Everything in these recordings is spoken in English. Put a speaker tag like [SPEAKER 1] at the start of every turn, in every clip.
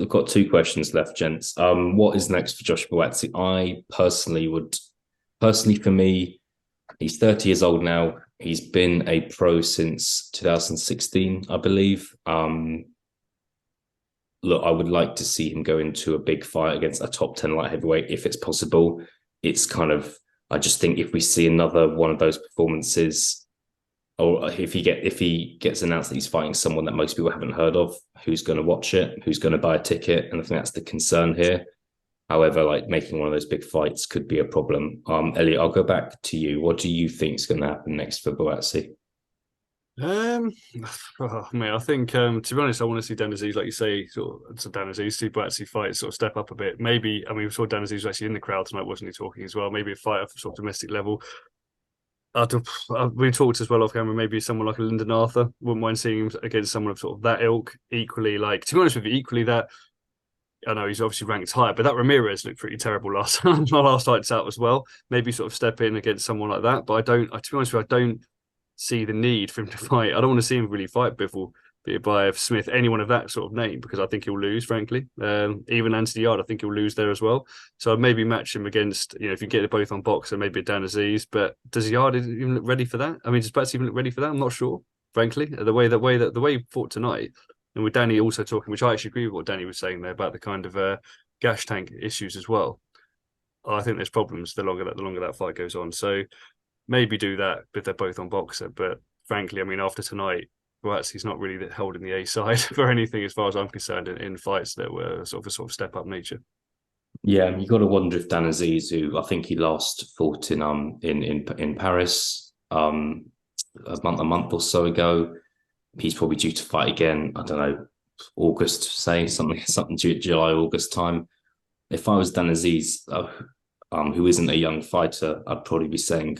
[SPEAKER 1] I've got two questions left, gents. What is next for Josh Buatsi? I personally for me, he's 30 years old now. He's been a pro since 2016, I believe. Look, I would like to see him go into a big fight against a top 10 light heavyweight if it's possible. It's kind of, I just think if we see another one of those performances, or if he gets announced that he's fighting someone that most people haven't heard of, who's going to watch it? Who's going to buy a ticket? And I think that's the concern here. However, like making one of those big fights could be a problem. Elliot, I'll go back to you. What do you think is going to happen next for Buatsi?
[SPEAKER 2] Um, oh, man, I think to be honest, I want to see Dan Azeez, like you say, sort of, so Dan Azeez, see Buatsi fight, sort of step up a bit. Maybe, I mean, we saw Dan Azeez was actually in the crowd tonight, wasn't he, talking as well? Maybe a fight off sort of domestic level. We talked as well off camera. Maybe someone like a Lyndon Arthur. Wouldn't mind seeing him against someone of sort of that ilk. Equally, like to be honest with you, equally that I know he's obviously ranked higher, but that Ramirez looked pretty terrible last my last fights out as well. Maybe sort of step in against someone like that. But I don't. To be honest with you, I don't see the need for him to fight. I don't want to see him really fight Bivol, be it by Smith, anyone of that sort of name, because I think he'll lose, frankly. Even Anthony Yarde, I think he'll lose there as well. So I'd maybe match him against, if you get it both on boxer, maybe a Dan Azeez. But does Yarde even look ready for that? I mean, does Buatsi even look ready for that? I'm not sure, frankly. The way he fought tonight, and with Danny also talking, which I actually agree with what Danny was saying there about the kind of gas tank issues as well. I think there's problems the longer that fight goes on. So maybe do that if they're both on boxer. But frankly, I mean, after tonight, Buatsi's not really holding the A side for anything as far as I'm concerned in fights that were sort of step up nature.
[SPEAKER 1] Yeah, you got to wonder if Dan Azeez, who I think he last fought in Paris a month or so ago, he's probably due to fight again. I don't know, August, say something July August time. If I was Dan Azeez, who isn't a young fighter, I'd probably be saying,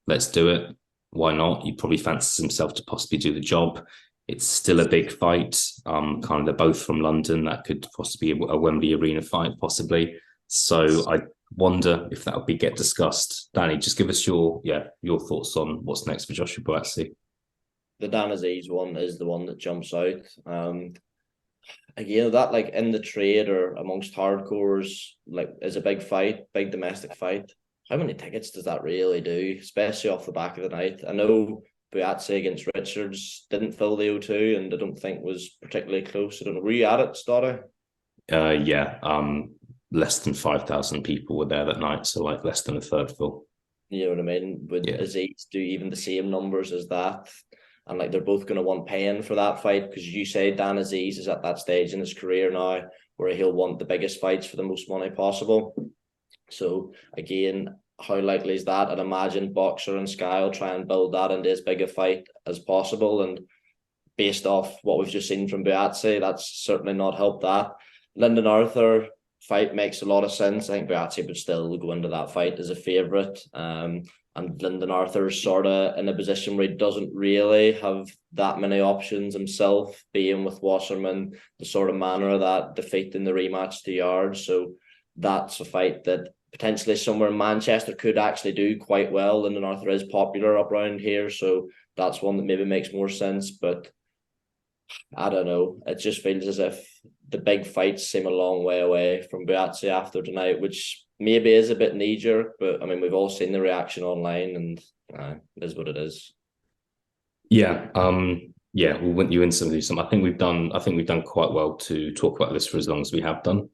[SPEAKER 1] let's do it. Why not? He probably fancies himself to possibly do the job. It's still a big fight. Kind of they're both from London. That could possibly be a Wembley Arena fight, possibly. So I wonder if that would be get discussed. Danny, just give us your thoughts on what's next for Joshua Buatsi.
[SPEAKER 3] The Dan Azeez one is the one that jumps out. Again, that like in the trade or amongst hardcores, like is a big fight, big domestic fight. How many tickets does that really do, especially off the back of the night? I know Buatsi against Richards didn't fill the O2 and I don't think was particularly close. I don't know. Were you at it, Stoddard?
[SPEAKER 1] Yeah. Less than 5,000 people were there that night, so like less than a third full.
[SPEAKER 3] You know what I mean? Would Azeez do even the same numbers as that? And like they're both going to want paying for that fight because you say Dan Azeez is at that stage in his career now where he'll want the biggest fights for the most money possible. So again, how likely is that? I'd imagine Boxer and Sky will try and build that into as big a fight as possible. And based off what we've just seen from Buatsi, that's certainly not helped that. Lyndon Arthur fight makes a lot of sense. I think Buatsi would still go into that fight as a favourite. And Lyndon Arthur's sort of in a position where he doesn't really have that many options himself, being with Wasserman, the sort of manner of that defeat in the rematch to Yarde. So that's a fight that potentially somewhere in Manchester could actually do quite well. Lyndon Arthur is popular up around here, so that's one that maybe makes more sense. But I don't know. It just feels as if the big fights seem a long way away from Buatsi after tonight, which maybe is a bit knee jerk, but I mean we've all seen the reaction online, and it is what it is.
[SPEAKER 1] Yeah, we went you in some of these. I think we've done quite well to talk about this for as long as we have done.